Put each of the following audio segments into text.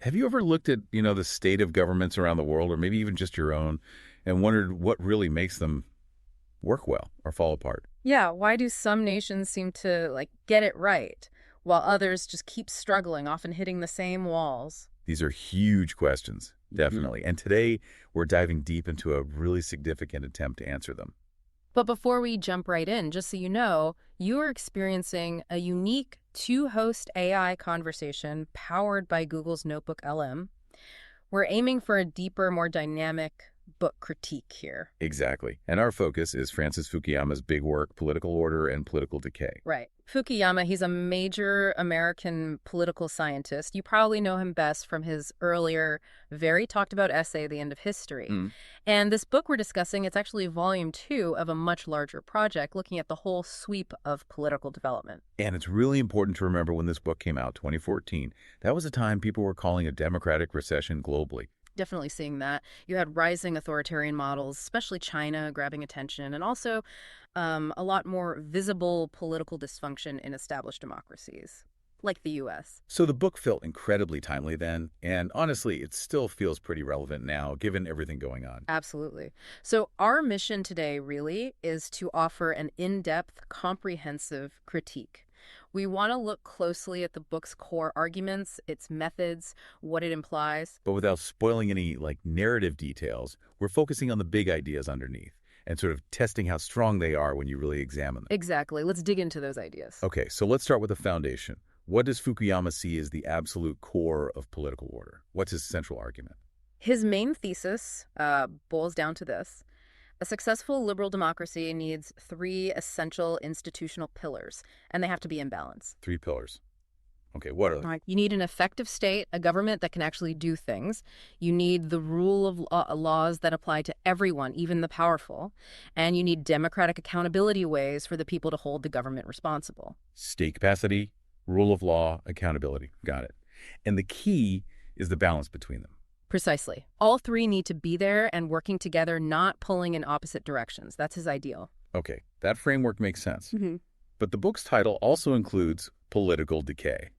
Have you ever looked at, the state of governments around the world, or maybe even just your own, and wondered what really makes them work well or fall apart? Yeah, why do some nations seem to get it right while others just keep struggling, often hitting the same walls? These are huge questions, Mhm. definitely. And today, we're diving deep into a really significant attempt to answer them. But before we jump right in, just so you know, you are experiencing a unique two-host AI conversation powered by Google's NotebookLM. We're aiming for a deeper, more dynamic book critique here. Exactly. And our focus is Francis Fukuyama's big work, Political Order and Political Decay. Right. Fukuyama, he's a major American political scientist. You probably know him best from his earlier, very talked about essay, The End of History. Mm. And this book we're discussing, it's actually volume 2 of a much larger project looking at the whole sweep of political development. And it's really important to remember when this book came out, 2014, that was a time people were calling a democratic recession globally. Definitely seeing that. You had rising authoritarian models, especially China, grabbing attention, and also a lot more visible political dysfunction in established democracies, like the U.S. So the book felt incredibly timely then, and honestly, it still feels pretty relevant now, given everything going on. Absolutely. So our mission today really is to offer an in-depth, comprehensive critique. We want to look closely at the book's core arguments, its methods, what it implies. But without spoiling any, narrative details, we're focusing on the big ideas underneath and sort of testing how strong they are when you really examine them. Exactly. Let's dig into those ideas. Okay, so let's start with the foundation. What does Fukuyama see as the absolute core of political order? What's his central argument? His main thesis boils down to this. A successful liberal democracy needs 3 essential institutional pillars, and they have to be in balance. 3 pillars. Okay, what are they? Right. You need an effective state, a government that can actually do things. You need the rule of laws that apply to everyone, even the powerful. And you need democratic accountability ways for the people to hold the government responsible. State capacity, rule of law, accountability. Got it. And the key is the balance between them. Precisely. All 3 need to be there and working together, not pulling in opposite directions. That's his ideal. Okay, that framework makes sense. Mm-hmm. But the book's title also includes political decay.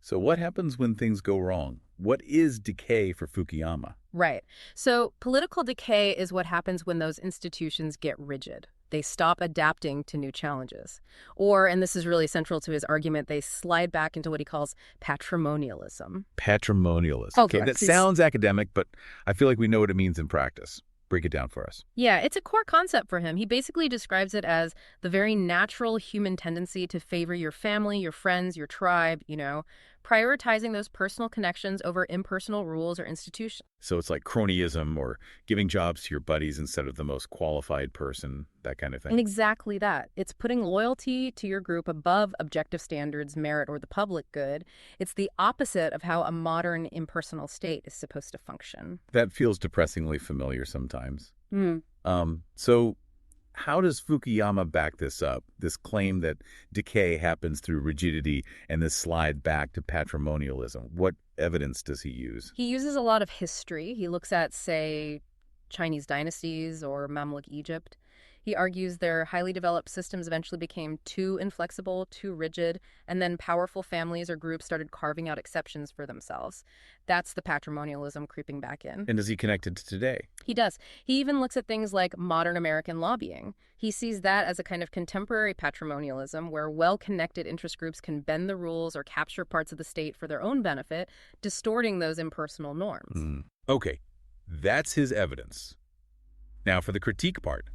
So what happens when things go wrong? What is decay for Fukuyama? Right. So political decay is what happens when those institutions get rigid. They stop adapting to new challenges. Or, and this is really central to his argument, they slide back into what he calls patrimonialism. Patrimonialist. Oh, Okay, correct. that sounds academic, but I feel like we know what it means in practice. Break it down for us. Yeah, it's a core concept for him. He basically describes it as the very natural human tendency to favor your family, your friends, your tribe, prioritizing those personal connections over impersonal rules or institutions. So it's like cronyism or giving jobs to your buddies instead of the most qualified person, that kind of And thing. exactly that. It's putting loyalty to your group above objective standards, merit, or the public good. It's the opposite of how a modern impersonal state is supposed to function. That feels depressingly familiar sometimes. Hmm. So how does Fukuyama back this up, this claim that decay happens through rigidity and this slide back to patrimonialism? What evidence does he use? He uses a lot of history. He looks at, say, Chinese dynasties or Mamluk Egypt. He argues their highly developed systems eventually became too inflexible, too rigid, and then powerful families or groups started carving out exceptions for themselves. That's the patrimonialism creeping back in. And does he connect it to today? He does. He even looks at things like modern American lobbying. He sees that as a kind of contemporary patrimonialism where well-connected interest groups can bend the rules or capture parts of the state for their own benefit, distorting those impersonal norms. Okay, that's his evidence. Now for the critique part.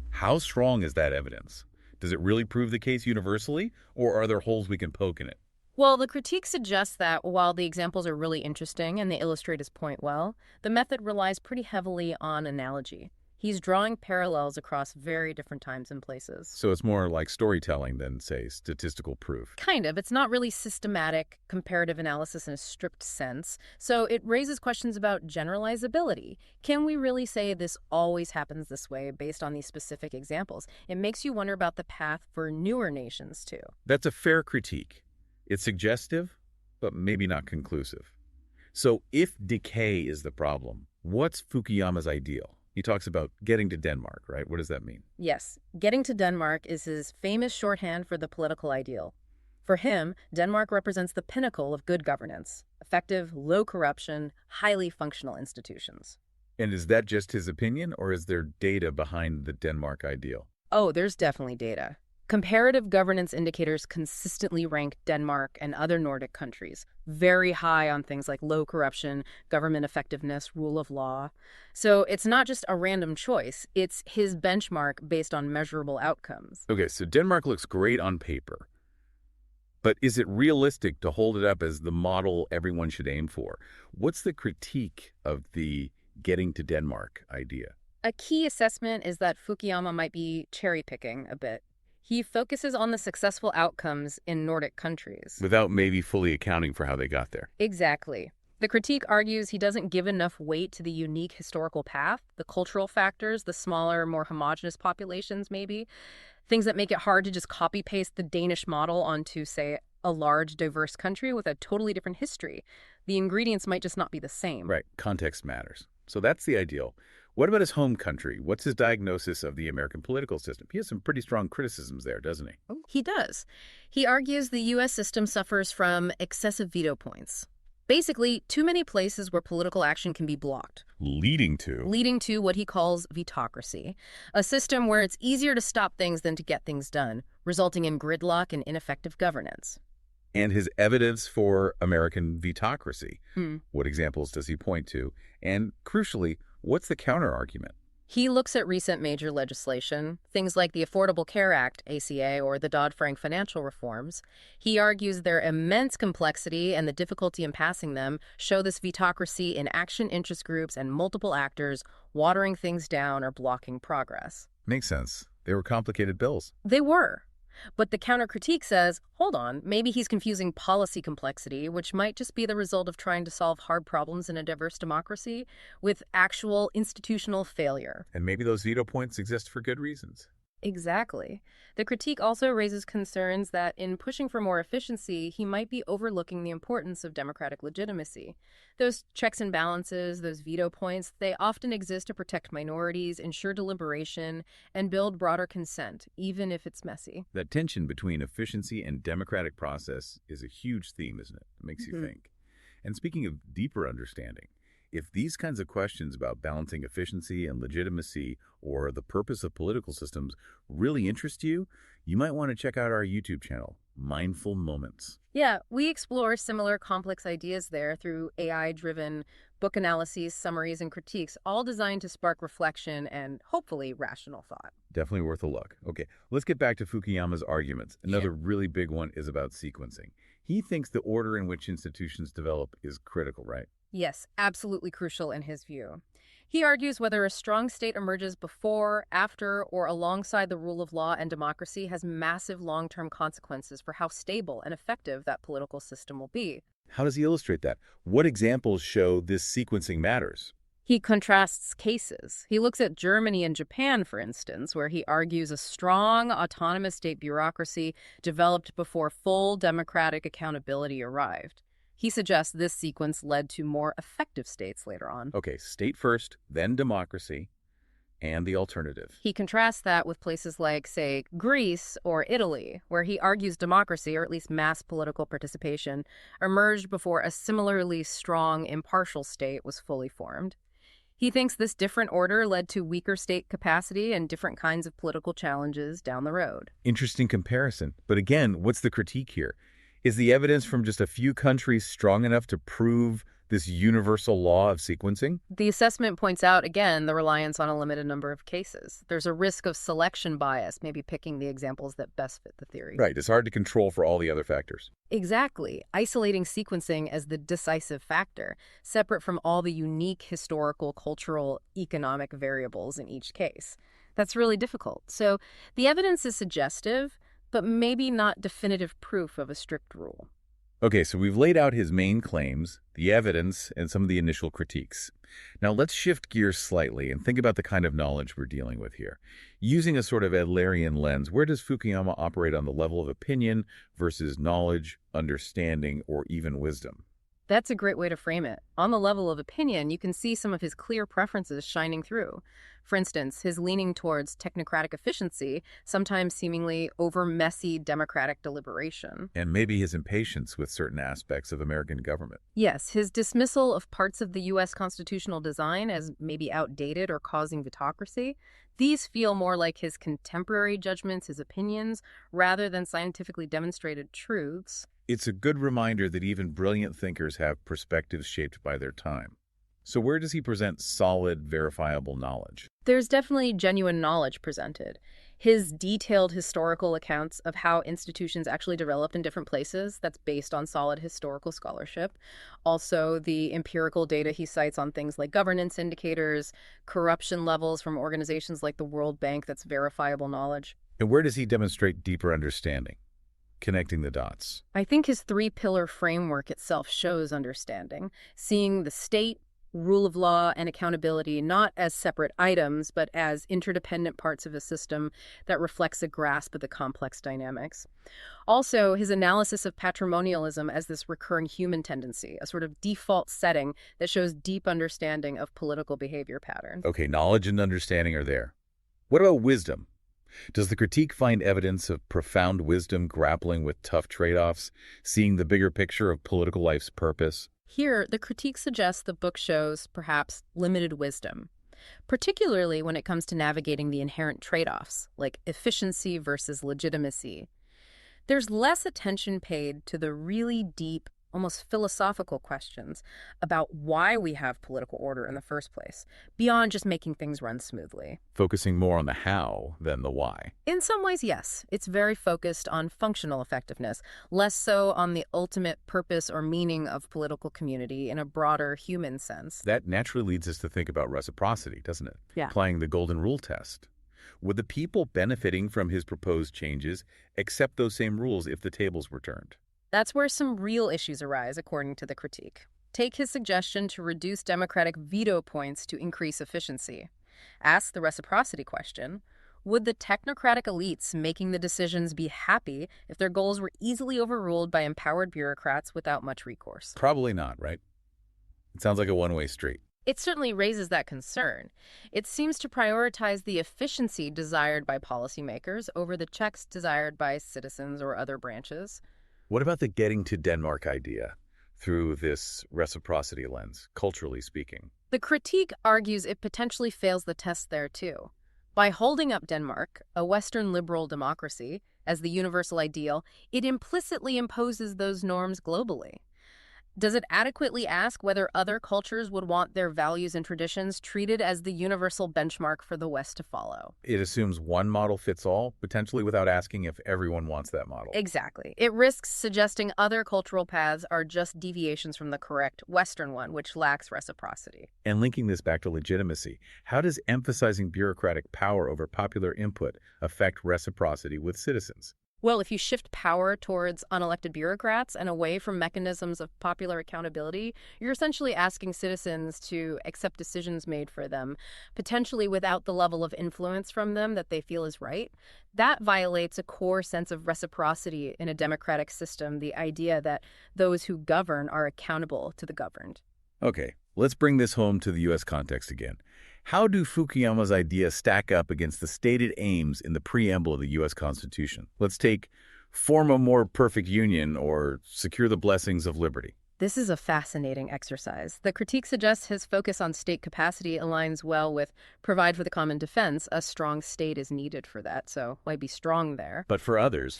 How strong is that evidence? Does it really prove the case universally, or are there holes we can poke in it? Well, the critique suggests that while the examples are really interesting and they illustrate his point well, the method relies pretty heavily on analogy. He's drawing parallels across very different times and places. So it's more like storytelling than, say, statistical proof. Kind of. It's not really systematic comparative analysis in a strict sense. So it raises questions about generalizability. Can we really say this always happens this way based on these specific examples? It makes you wonder about the path for newer nations, too. That's a fair critique. It's suggestive, but maybe not conclusive. So if decay is the problem, what's Fukuyama's ideal? He talks about getting to Denmark, right? What does that mean? Yes, getting to Denmark is his famous shorthand for the political ideal. For him, Denmark represents the pinnacle of good governance, a effective, low corruption, highly functional institutions. And is that just his opinion, or is there data behind the Denmark ideal? Oh, there's definitely data. Comparative governance indicators consistently rank Denmark and other Nordic countries very high on things like low corruption, government effectiveness, rule of law. So it's not just a random choice, it's his benchmark based on measurable outcomes. Okay, so Denmark looks great on paper. But is it realistic to hold it up as the model everyone should aim for? What's the critique of the getting to Denmark idea? A key assessment is that Fukuyama might be cherry-picking a bit. He focuses on the successful outcomes in Nordic countries. Without maybe fully accounting for how they got there. Exactly. The critique argues he doesn't give enough weight to the unique historical path, the cultural factors, the smaller, more homogenous populations maybe, things that make it hard to just copy-paste the Danish model onto, say, a large, diverse country with a totally different history. The ingredients might just not be the same. Right, context matters. So that's the ideal. What about his home country? What's his diagnosis of the American political system? He has some pretty strong criticisms there, doesn't he? He does. He argues the U.S. system suffers from excessive veto points. Basically, too many places where political action can be blocked. Leading to What he calls vetocracy, a system where it's easier to stop things than to get things done, resulting in gridlock and ineffective governance. And his evidence for American vetocracy. What examples does he point to? And crucially, what's the counter-argument? He looks at recent major legislation, things like the Affordable Care Act, ACA, or the Dodd-Frank financial reforms. He argues their immense complexity and the difficulty in passing them show this vetocracy in action interest groups and multiple actors watering things down or blocking progress. Makes sense. They were complicated bills. They were. But the counter-critique says, hold on, maybe he's confusing policy complexity, which might just be the result of trying to solve hard problems in a diverse democracy, with actual institutional failure. And maybe those veto points exist for good reasons. Exactly. The critique also raises concerns that in pushing for more efficiency, he might be overlooking the importance of democratic legitimacy. Those checks and balances, those veto points, they often exist to protect minorities, ensure deliberation, and build broader consent, even if it's messy. That tension between efficiency and democratic process is a huge theme, isn't it? It makes you think. And speaking of deeper understanding, if these kinds of questions about balancing efficiency and legitimacy or the purpose of political systems really interest you, you might want to check out our YouTube channel, Mindful Moments. Yeah, we explore similar complex ideas there through AI-driven book analyses, summaries, and critiques, all designed to spark reflection and, hopefully, rational thought. Definitely worth a look. Okay, let's get back to Fukuyama's arguments. Another really big one is about sequencing. He thinks the order in which institutions develop is critical, right? Yes, absolutely crucial in his view. He argues whether a strong state emerges before, after, or alongside the rule of law and democracy has massive long-term consequences for how stable and effective that political system will be. How does he illustrate that? What examples show this sequencing matters? He contrasts cases. He looks at Germany and Japan, for instance, where he argues a strong autonomous state bureaucracy developed before full democratic accountability arrived. He suggests this sequence led to more effective states later on. Okay, state first, then democracy, and the alternative. He contrasts that with places like, say, Greece or Italy, where he argues democracy, or at least mass political participation, emerged before a similarly strong, impartial state was fully formed. He thinks this different order led to weaker state capacity and different kinds of political challenges down the road. Interesting comparison. But again, what's the critique here? Is the evidence from just a few countries strong enough to prove this universal law of sequencing? The assessment points out, again, the reliance on a limited number of cases. There's a risk of selection bias, maybe picking the examples that best fit the theory. Right, it's hard to control for all the other factors. Exactly. Isolating sequencing as the decisive factor, separate from all the unique historical, cultural, economic variables in each case. That's really difficult. So the evidence is suggestive, but maybe not definitive proof of a strict rule. Okay, so we've laid out his main claims, the evidence, and some of the initial critiques. Now let's shift gears slightly and think about the kind of knowledge we're dealing with here. Using a sort of Adlerian lens, where does Fukuyama operate on the level of opinion versus knowledge, understanding, or even wisdom? That's a great way to frame it. On the level of opinion, you can see some of his clear preferences shining through. For instance, his leaning towards technocratic efficiency, sometimes seemingly over messy democratic deliberation. And maybe his impatience with certain aspects of American government. Yes, his dismissal of parts of the U.S. constitutional design as maybe outdated or causing autocracy, these feel more like his contemporary judgments, his opinions, rather than scientifically demonstrated truths. It's a good reminder that even brilliant thinkers have perspectives shaped by their time. So where does he present solid, verifiable knowledge? There's definitely genuine knowledge presented. His detailed historical accounts of how institutions actually developed in different places, that's based on solid historical scholarship. Also, the empirical data he cites on things like governance indicators, corruption levels from organizations like the World Bank, that's verifiable knowledge. And where does he demonstrate deeper understanding? Connecting the dots. I think his three-pillar framework itself shows understanding, seeing the state, rule of law, and accountability not as separate items, but as interdependent parts of a system that reflects a grasp of the complex dynamics. Also, his analysis of patrimonialism as this recurring human tendency, a sort of default setting that shows deep understanding of political behavior patterns. Okay, knowledge and understanding are there. What about wisdom? Does the critique find evidence of profound wisdom grappling with tough trade-offs, seeing the bigger picture of political life's purpose? Here, the critique suggests the book shows, perhaps, limited wisdom, particularly when it comes to navigating the inherent trade-offs, like efficiency versus legitimacy. There's less attention paid to the really deep, almost philosophical questions about why we have political order in the first place, beyond just making things run smoothly. Focusing more on the how than the why. In some ways, yes. It's very focused on functional effectiveness, less so on the ultimate purpose or meaning of political community in a broader human sense. That naturally leads us to think about reciprocity, doesn't it? Yeah. Applying the golden rule test. Would the people benefiting from his proposed changes accept those same rules if the tables were turned? That's where some real issues arise, according to the critique. Take his suggestion to reduce democratic veto points to increase efficiency. Ask the reciprocity question. Would the technocratic elites making the decisions be happy if their goals were easily overruled by empowered bureaucrats without much recourse? Probably not, right? It sounds like a one-way street. It certainly raises that concern. It seems to prioritize the efficiency desired by policymakers over the checks desired by citizens or other branches. What about the getting to Denmark idea through this reciprocity lens, culturally speaking? The critique argues it potentially fails the test there, too. By holding up Denmark, a Western liberal democracy, as the universal ideal, it implicitly imposes those norms globally. Does it adequately ask whether other cultures would want their values and traditions treated as the universal benchmark for the West to follow? It assumes one model fits all, potentially without asking if everyone wants that model. Exactly. It risks suggesting other cultural paths are just deviations from the correct Western one, which lacks reciprocity. And linking this back to legitimacy, how does emphasizing bureaucratic power over popular input affect reciprocity with citizens? Well, if you shift power towards unelected bureaucrats and away from mechanisms of popular accountability, you're essentially asking citizens to accept decisions made for them, potentially without the level of influence from them that they feel is right. That violates a core sense of reciprocity in a democratic system, the idea that those who govern are accountable to the governed. Okay, let's bring this home to the U.S. context again. How do Fukuyama's ideas stack up against the stated aims in the preamble of the U.S. Constitution? Let's take form a more perfect union or secure the blessings of liberty. This is a fascinating exercise. The critique suggests his focus on state capacity aligns well with provide for the common defense. A strong state is needed for that, so why be strong there? But for others,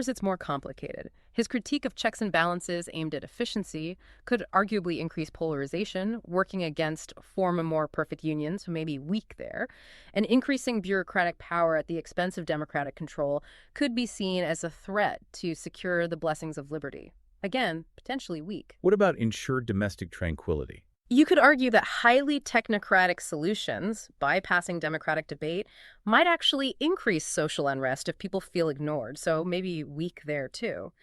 It's more complicated. His critique of checks and balances aimed at efficiency could arguably increase polarization, working against form a more perfect union, so maybe weak there. And increasing bureaucratic power at the expense of democratic control could be seen as a threat to secure the blessings of liberty. Again, potentially weak. what about ensured domestic tranquility? You could argue that highly technocratic solutions, bypassing democratic debate, might actually increase social unrest if people feel ignored, so maybe weak there too.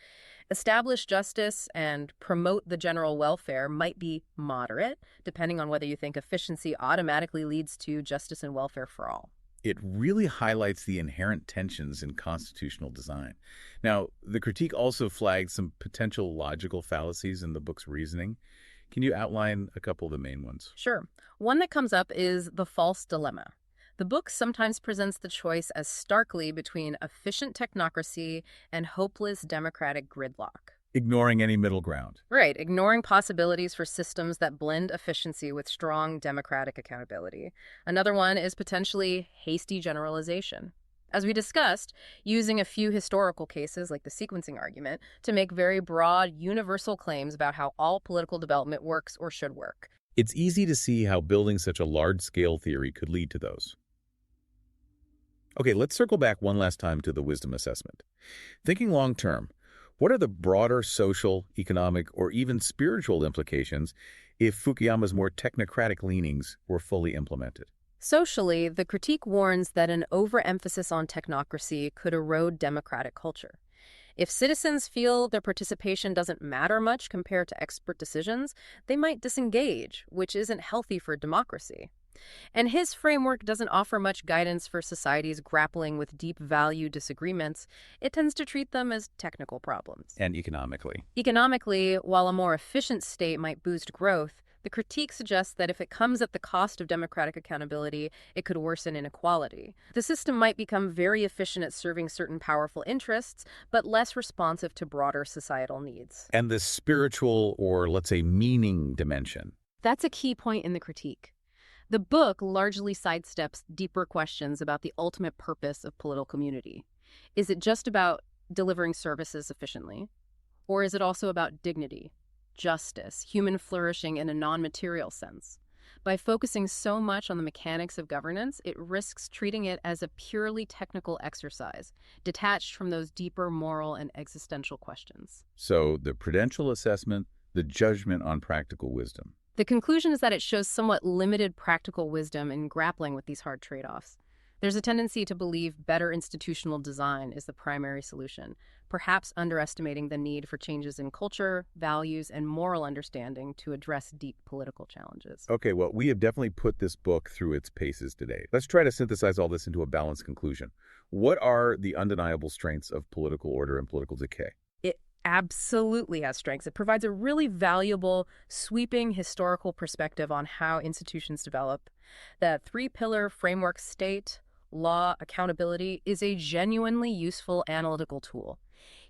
Establish justice and promote the general welfare might be moderate, depending on whether you think efficiency automatically leads to justice and welfare for all. It really highlights the inherent tensions in constitutional design. Now, the critique also flagged some potential logical fallacies in the book's reasoning. Can you outline a couple of the main ones? Sure. One that comes up is the false dilemma. The book sometimes presents the choice as starkly between efficient technocracy and hopeless democratic gridlock. Ignoring any middle ground. Right, ignoring possibilities for systems that blend efficiency with strong democratic accountability. Another one is potentially hasty generalization. As we discussed, using a few historical cases like the sequencing argument to make very broad, universal claims about how all political development works or should work. It's easy to see how building such a large-scale theory could lead to those. Okay, let's circle back one last time to the wisdom assessment. Thinking long-term, what are the broader social, economic, or even spiritual implications if Fukuyama's more technocratic leanings were fully implemented? Socially, the critique warns that an overemphasis on technocracy could erode democratic culture. If citizens feel their participation doesn't matter much compared to expert decisions, they might disengage, which isn't healthy for democracy. And his framework doesn't offer much guidance for societies grappling with deep value disagreements. It tends to treat them as technical problems. And economically. Economically, while a more efficient state might boost growth, the critique suggests that if it comes at the cost of democratic accountability, it could worsen inequality. The system might become very efficient at serving certain powerful interests, but less responsive to broader societal needs. And the spiritual, or let's say meaning dimension. That's a key point in the critique. The book largely sidesteps deeper questions about the ultimate purpose of political community. Is it just about delivering services efficiently? Or is it also about dignity, justice, human flourishing in a non-material sense? By focusing so much on the mechanics of governance, it risks treating it as a purely technical exercise, detached from those deeper moral and existential questions. So the prudential assessment, the judgment on practical wisdom. The conclusion is that it shows somewhat limited practical wisdom in grappling with these hard trade-offs. There's a tendency to believe better institutional design is the primary solution, perhaps underestimating the need for changes in culture, values, and moral understanding to address deep political challenges. Okay, well, we have definitely put this book through its paces today. Let's try to synthesize all this into a balanced conclusion. What are the undeniable strengths of political order and political decay? It absolutely has strengths. It provides a really valuable, sweeping historical perspective on how institutions develop. The three-pillar framework state, law, accountability is a genuinely useful analytical tool.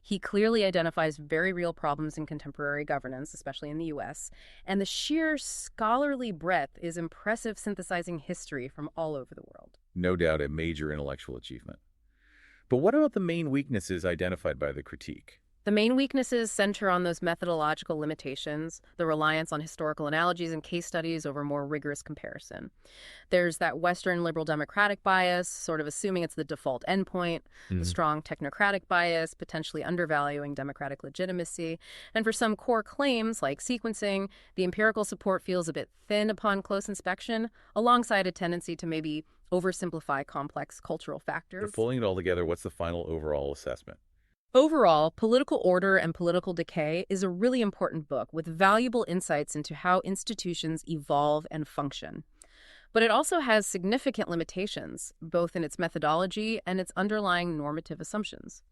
He clearly identifies very real problems in contemporary governance, especially in the U.S., and the sheer scholarly breadth is impressive, synthesizing history from all over the world. No doubt a major intellectual achievement. But what about the main weaknesses identified by the critique? The main weaknesses center on those methodological limitations, the reliance on historical analogies and case studies over more rigorous comparison. There's that Western liberal democratic bias, sort of assuming it's the default endpoint, the strong technocratic bias, potentially undervaluing democratic legitimacy. And for some core claims, like sequencing, the empirical support feels a bit thin upon close inspection, alongside a tendency to maybe oversimplify complex cultural factors. But pulling it all together, what's the final overall assessment? Overall, Political Order and Political Decay is a really important book with valuable insights into how institutions evolve and function. But it also has significant limitations, both in its methodology and its underlying normative assumptions.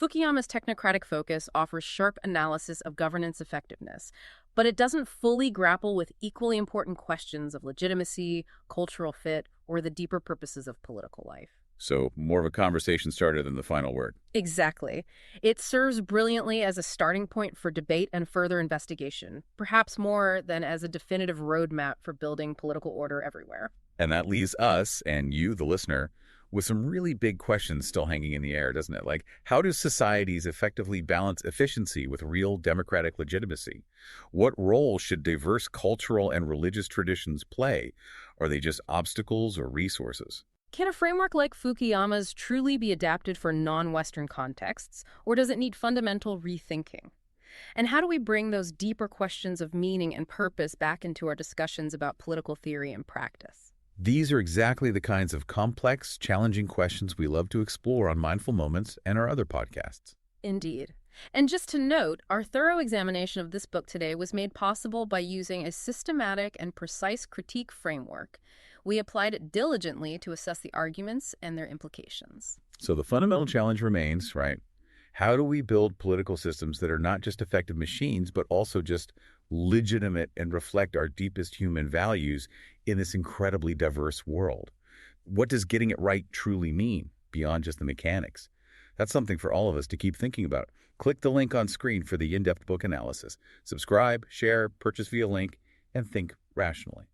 Fukuyama's technocratic focus offers sharp analysis of governance effectiveness, but it doesn't fully grapple with equally important questions of legitimacy, cultural fit, or the deeper purposes of political life. So more of a conversation starter than the final word. Exactly. It serves brilliantly as a starting point for debate and further investigation, perhaps more than as a definitive roadmap for building political order everywhere. And that leaves us, and you, the listener, with some really big questions still hanging in the air, doesn't it? Like, how do societies effectively balance efficiency with real democratic legitimacy? What role should diverse cultural and religious traditions play? Are they just obstacles or resources? Can a framework like Fukuyama's truly be adapted for non-Western contexts, or does it need fundamental rethinking? And how do we bring those deeper questions of meaning and purpose back into our discussions about political theory and practice? These are exactly the kinds of complex, challenging questions we love to explore on Mindful Moments and our other podcasts. Indeed. And just to note, our thorough examination of this book today was made possible by using a systematic and precise critique framework. We applied it diligently to assess the arguments and their implications. So the fundamental challenge remains, right? How do we build political systems that are not just effective machines, but also just legitimate and reflect our deepest human values in this incredibly diverse world? What does getting it right truly mean beyond just the mechanics? That's something for all of us to keep thinking about. Click the link on screen for the in-depth book analysis. Subscribe, share, purchase via link, and think rationally.